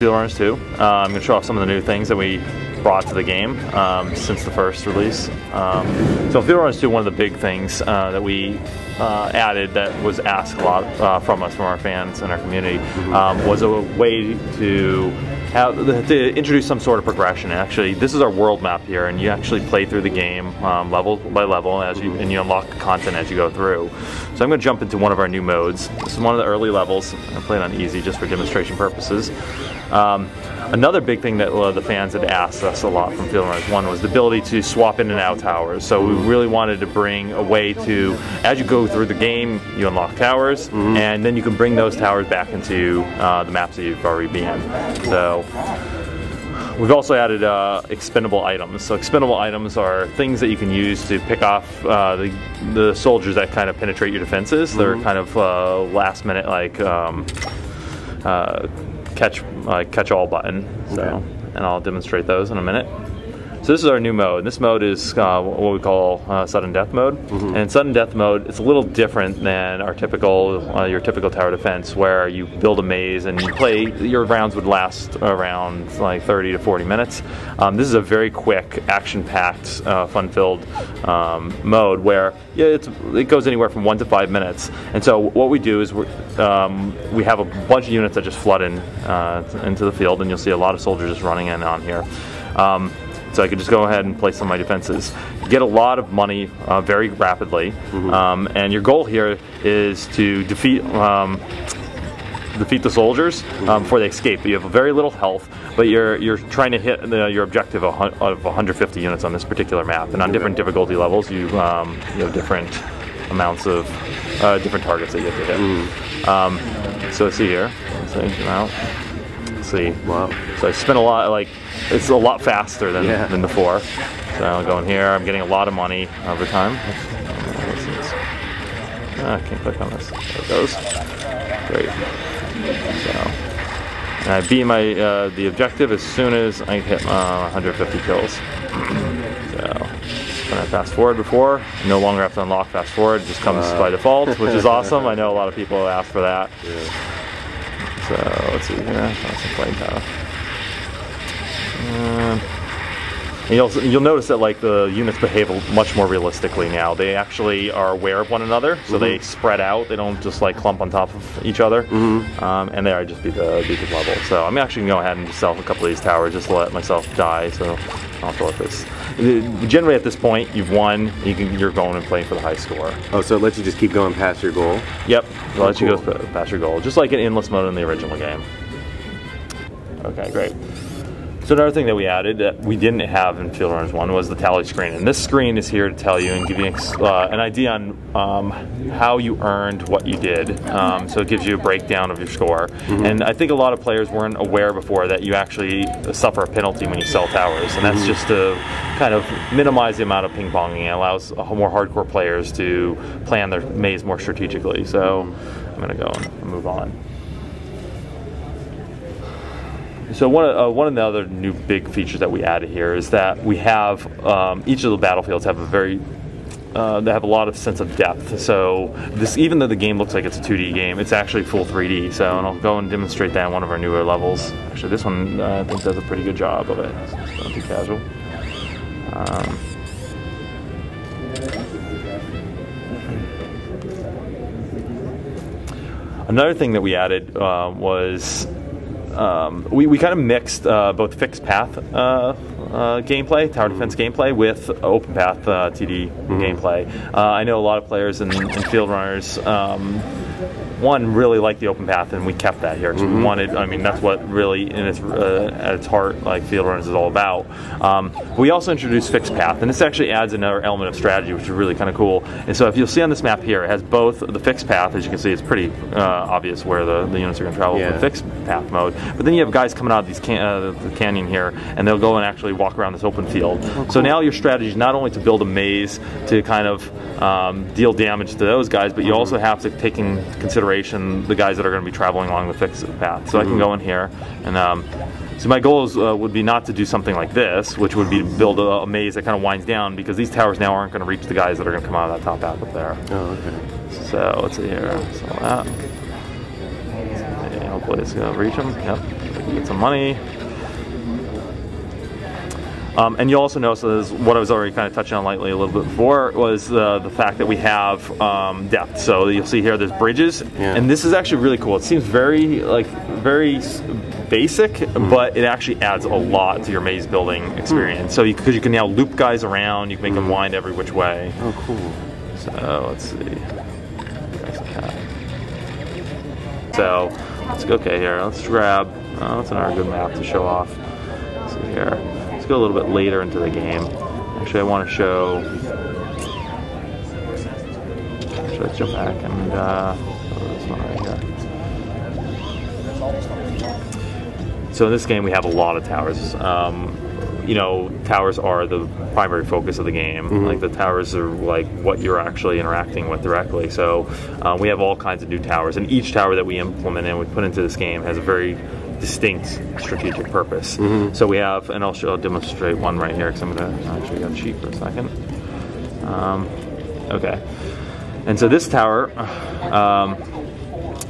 Fieldrunners 2. I'm going to show off some of the new things that we brought to the game since the first release. So Fieldrunners 2, one of the big things that we added that was asked a lot from us, from our fans and our community, was a way to introduce some sort of progression. Actually, this is our world map here, and you actually play through the game level by level and you unlock content as you go through. So I'm going to jump into one of our new modes. This is one of the early levels. I played on easy just for demonstration purposes. Another big thing that the fans had asked us a lot from Fieldrunners 1 was the ability to swap in and out towers. So we really wanted to bring a way to, as you go through the game, you unlock towers, and then you can bring those towers back into the maps that you've already been in. So we've also added expendable items. So expendable items are things that you can use to pick off the soldiers that kind of penetrate your defenses. They're kind of last minute, like catch all button. So, and I'll demonstrate those in a minute. So this is our new mode. This mode is what we call sudden death mode. And in sudden death mode, it's a little different than our typical your typical tower defense, where you build a maze and you play. Your rounds would last around like 30 to 40 minutes. This is a very quick, action-packed, fun-filled mode where it goes anywhere from 1 to 5 minutes. And so what we do is we have a bunch of units that just flood into the field, and you'll see a lot of soldiers just running in on here. So I could just go ahead and place on my defenses. Get a lot of money very rapidly, and your goal here is to defeat the soldiers before they escape. You have very little health, but you're trying to hit your objective of 150 units on this particular map. And on different difficulty levels, you have different amounts of different targets that you have to hit. So let's see here. Let's zoom out. Let's see. Wow. So I spent a lot, it's a lot faster than before. So I'll go in here. I'm getting a lot of money over time. I can't click on this. There it goes. Great. So, and I beat the objective as soon as I hit 150 kills. So when I fast forward before, I no longer have to unlock fast forward. It just comes by default, which is awesome. I know a lot of people ask for that. So let's see here. That's a flame tower. You'll notice that the units behave much more realistically now. They actually are aware of one another, so they spread out. They don't just clump on top of each other, and they are just beat the level. So I'm actually going to go ahead and just sell a couple of these towers just to let myself die. So I'll have to let this. Generally, at this point, you've won. You're going and playing for the high score. Oh, so it lets you just keep going past your goal? Yep, it lets you go past your goal, just like in endless mode in the original game. Okay, great. So another thing that we added that we didn't have in Fieldrunners 1 was the tally screen. And this screen is here to tell you and give you an idea on how you earned what you did. So it gives you a breakdown of your score. And I think a lot of players weren't aware before that you actually suffer a penalty when you sell towers. And that's just to kind of minimize the amount of ping-ponging. It allows more hardcore players to plan their maze more strategically. So I'm going to go and move on. So one of the other new big features that we added here is that we have each of the battlefields have they have a lot of sense of depth. So even though the game looks like it's a 2D game, it's actually full 3D. So and I'll go and demonstrate that in one of our newer levels. Actually, this one I think does a pretty good job of it. It's not too casual. Another thing that we added was we kind of mixed both fixed path gameplay, tower defense gameplay, with open path TD gameplay. I know a lot of players in Fieldrunners really like the open path, and we kept that here. So we wanted, that's what really at its heart, Fieldrunners is all about. We also introduced fixed path, and this actually adds another element of strategy, which is really kind of cool. And so if you'll see on this map here, it has both the fixed path. As you can see, it's pretty obvious where the units are going to travel with the fixed path mode. But then you have guys coming out of these the canyon here, and they'll go and actually walk around this open field. Oh, cool. So now your strategy is not only to build a maze to kind of deal damage to those guys, but you also have to take in consideration the guys that are going to be traveling along the fixed path. So I can go in here, and so my goals would be not to do something like this, which would be to build a maze that kind of winds down, because these towers now aren't going to reach the guys that are going to come out of that top path up there. Oh, okay. So let's see here. So that. Hopefully it's going to reach them. Yep. Get some money. And you also notice what I was already kind of touching on lightly a little bit before was the fact that we have depth. So you'll see here there's bridges, and this is actually really cool. It seems very basic, but it actually adds a lot to your maze building experience. So because you can now loop guys around, you can make them wind every which way. Oh, cool. So let's see. So let's go. Okay, here. Let's grab. That's another good map to show off. Let's see here. Let's go a little bit later into the game. Actually, I want to show. Should I jump back and this one right here? So in this game, we have a lot of towers. You know, towers are the primary focus of the game. Like the towers are like what you're actually interacting with directly. So we have all kinds of new towers, and each tower that we implement and we put into this game has a very distinct strategic purpose. So we have, and I'll demonstrate one right here because I'm going to actually got cheat for a second. Okay, and so this tower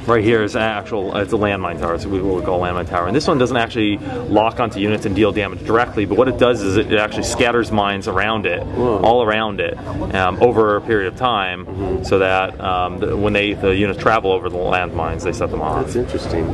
right here is it's a landmine tower, so what we call a landmine tower. And this one doesn't actually lock onto units and deal damage directly, but what it does is it actually scatters mines around it, all around it, over a period of time, so that when the units travel over the landmines, they set them off. That's interesting.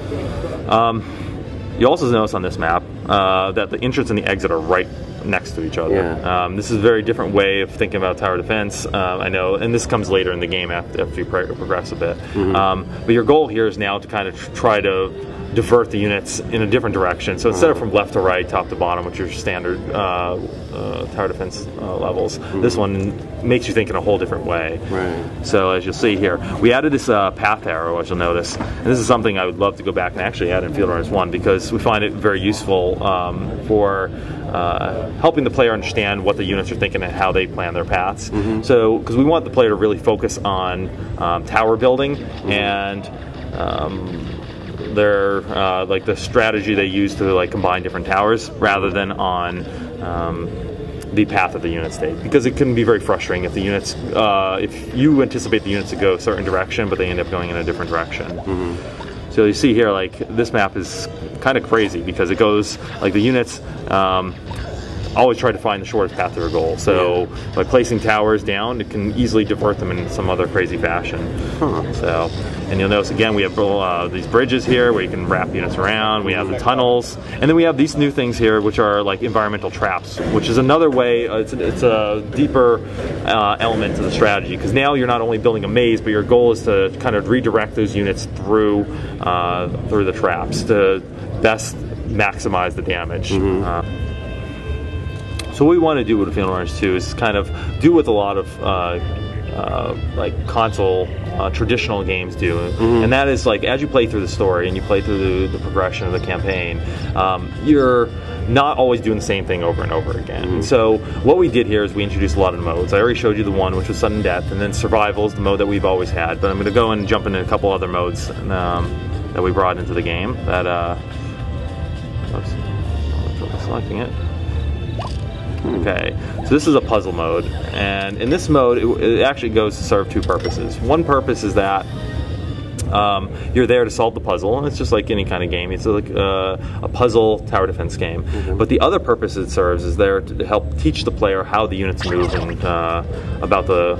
You also notice on this map that the entrance and the exit are right next to each other. Yeah. This is a very different way of thinking about tower defense. I know, and this comes later in the game after you progress a bit. But your goal here is now to kind of try to divert the units in a different direction. So instead of from left to right, top to bottom, which are your standard tower defense levels, this one makes you think in a whole different way. Right. So as you'll see here, we added this path arrow, as you'll notice. And this is something I would love to go back and actually add in Fieldrunners 1 because we find it very useful for helping the player understand what the units are thinking and how they plan their paths. So, because we want the player to really focus on tower building and their like the strategy they use to like combine different towers rather than on the path that the units take, because it can be very frustrating if the units if you anticipate the units to go a certain direction but they end up going in a different direction. So you see here, like, this map is kind of crazy because it goes, like, the units always try to find the shortest path to their goal. So by placing towers down, it can easily divert them in some other crazy fashion. So, and you'll notice again we have these bridges here where you can wrap units around. We have the tunnels, and then we have these new things here which are like environmental traps, which is another way. It's a deeper element to the strategy, because now you're not only building a maze, but your goal is to kind of redirect those units through the traps to best maximize the damage. So what we want to do with Fieldrunners 2 is kind of do what a lot of like console traditional games do, and that is, like, as you play through the story and you play through the progression of the campaign, you're not always doing the same thing over and over again. So what we did here is we introduced a lot of modes. I already showed you the one which was sudden death, and then survival is the mode that we've always had, but I'm going to go and jump into a couple other modes that we brought into the game that oops, I'm selecting it. Okay, so this is a puzzle mode, and in this mode it actually goes to serve two purposes. One purpose is that you're there to solve the puzzle, and it's just like any kind of game. It's like a puzzle tower defense game. But the other purpose it serves is there to help teach the player how the units move and about the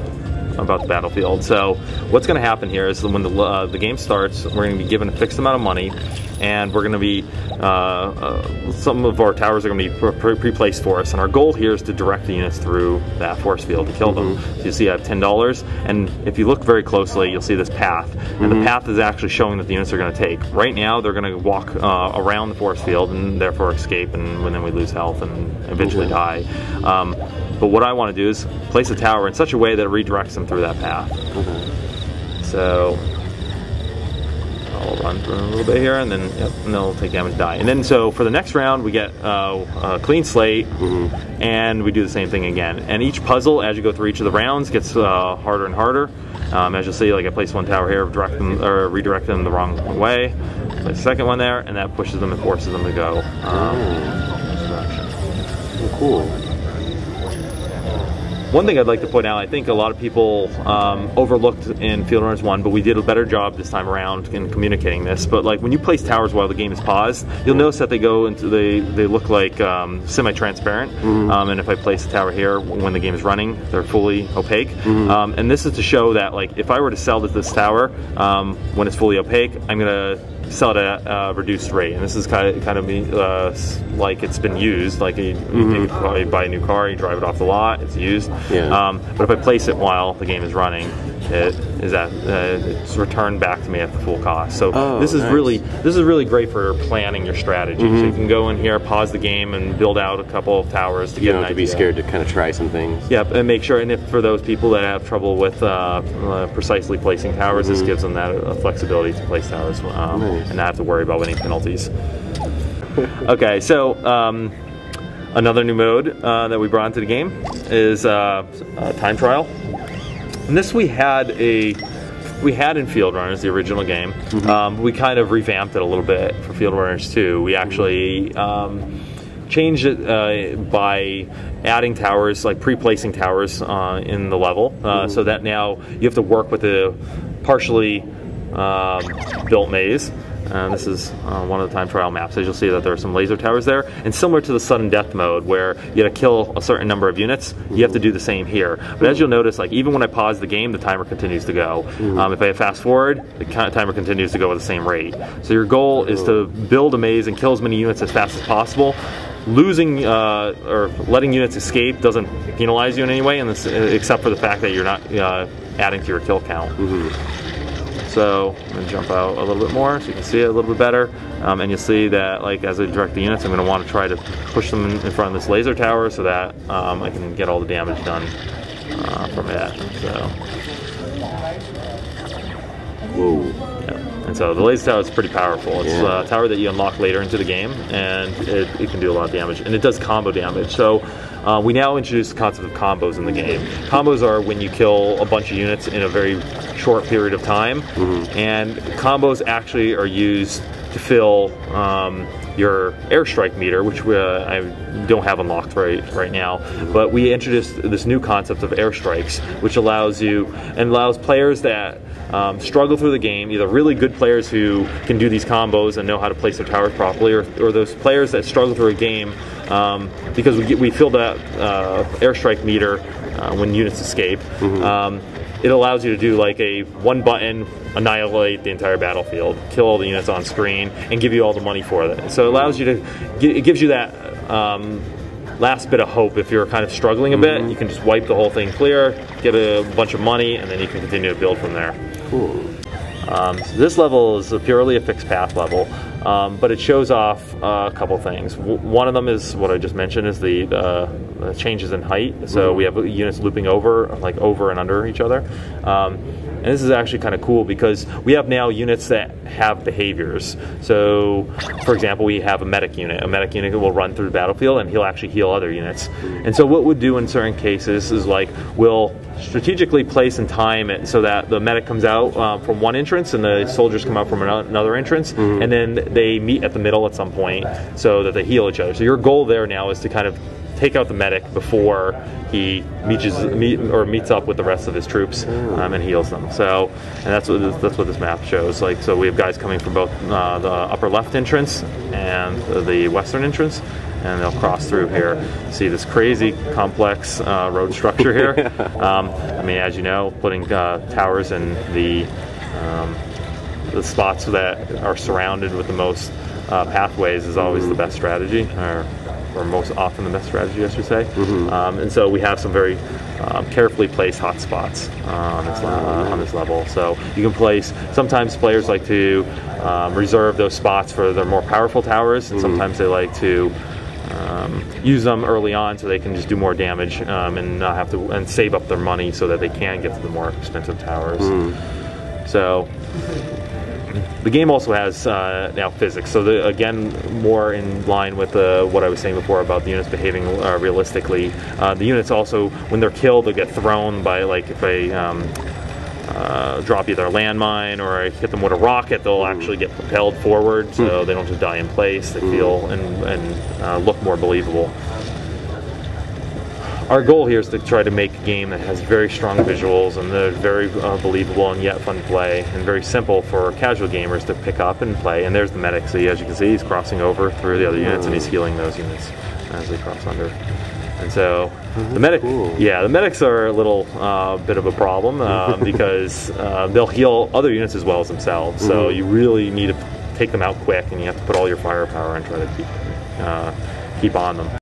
battlefield. So what's going to happen here is that when the game starts, we're going to be given a fixed amount of money, and we're going to be some of our towers are going to be pre-placed for us, and our goal here is to direct the units through that force field to kill them. So you see I have $10, and if you look very closely, you'll see this path, and the path is actually showing that the units are going to take. Right now they're going to walk around the force field and therefore escape, and then we lose health and eventually die. But what I want to do is place a tower in such a way that it redirects them through that path. So I'll run through a little bit here, and then and they'll take damage, die. And then so for the next round, we get a clean slate, and we do the same thing again. And each puzzle, as you go through each of the rounds, gets harder and harder. As you'll see, like I placed one tower here, redirect them the wrong way. Place a second one there, and that pushes them and forces them to go this direction. Cool. One thing I'd like to point out, I think a lot of people overlooked in Fieldrunners 1, but we did a better job this time around in communicating this. But like when you place towers while the game is paused, you'll notice that they look like semi-transparent. And if I place a tower here when the game is running, they're fully opaque. And this is to show that like if I were to sell this tower when it's fully opaque, I'm gonna sell it at a reduced rate, and this is kind of like it's been used. Like you probably buy a new car, you drive it off the lot, it's used. But if I place it while the game is running, it's returned back to me at the full cost. So this is really great for planning your strategy. So you can go in here, pause the game, and build out a couple of towers to get an idea. You don't have to be scared to kind of try some things. Yep, and make sure. And if for those people that have trouble with precisely placing towers, this gives them that flexibility to place towers and not have to worry about any penalties. Okay, so another new mode that we brought into the game is time trial. And this we had in Fieldrunners, the original game. We kind of revamped it a little bit for Fieldrunners 2. We actually changed it by adding towers, like pre-placing towers in the level, so that now you have to work with a partially built maze. This is one of the time trial maps. As you'll see that there are some laser towers there. And similar to the sudden death mode where you gotta kill a certain number of units, you have to do the same here. But as you'll notice, like even when I pause the game, the timer continues to go. If I fast forward, the timer continues to go at the same rate. So your goal is to build a maze and kill as many units as fast as possible. Losing or letting units escape doesn't penalize you in any way, except for the fact that you're not adding to your kill count. So I'm going to jump out a little bit more so you can see it a little bit better. And you'll see that like as I direct the units, I'm going to want to try to push them in front of this laser tower so that I can get all the damage done from it. So. Whoa. Yeah. And so the laser tower is pretty powerful. It's a tower that you unlock later into the game, and it can do a lot of damage. And it does combo damage. So we now introduce the concept of combos in the game. Combos are when you kill a bunch of units in a very short period of time, and combos actually are used to fill your airstrike meter, which I don't have unlocked right now. But we introduced this new concept of airstrikes, which allows players that struggle through the game, either really good players who can do these combos and know how to place their towers properly, or those players that struggle through a game because we fill that airstrike meter when units escape. It allows you to do like a one button, annihilate the entire battlefield, kill all the units on screen, and give you all the money for it. So it allows you to, it gives you that last bit of hope. If you're kind of struggling a bit, you can just wipe the whole thing clear, get a bunch of money, and then you can continue to build from there. Cool. So this level is purely a fixed path level, but it shows off a couple things. One of them is what I just mentioned, is the changes in height. So we have units looping over and under each other. And this is actually kind of cool because we have now units that have behaviors. So, for example, we have a medic unit. A medic unit will run through the battlefield and he'll actually heal other units. And so what we'll do in certain cases is like we'll strategically place and time it so that the medic comes out from one entrance and the soldiers come out from another entrance, and then they meet at the middle at some point so that they heal each other. So your goal there now is to kind of take out the medic before he meets up with the rest of his troops and heals them. So, and that's what this map shows. Like, so we have guys coming from both the upper left entrance and the western entrance, and they'll cross through here. See this crazy complex road structure here. I mean, as you know, putting towers in the spots that are surrounded with the most pathways is always the best strategy, or most often the best strategy, I should say. And so we have some very carefully placed hot spots on this level. So you can place, sometimes players like to reserve those spots for their more powerful towers, and sometimes they like to use them early on so they can just do more damage and not have to, and save up their money so that they can get to the more expensive towers. So the game also has now physics, so again, more in line with what I was saying before about the units behaving realistically. The units also, when they're killed, they'll get thrown by, like, if I drop either a landmine or I hit them with a rocket, they'll actually get propelled forward, so they don't just die in place. They feel and look more believable. our goal here is to try to make a game that has very strong visuals and that are very believable and yet fun to play, and very simple for casual gamers to pick up and play. And there's the medic. So as you can see, he's crossing over through the other units and he's healing those units as they cross under. And so the medic, yeah, the medics are a little bit of a problem because they'll heal other units as well as themselves. So you really need to take them out quick, and you have to put all your firepower and try to keep on them.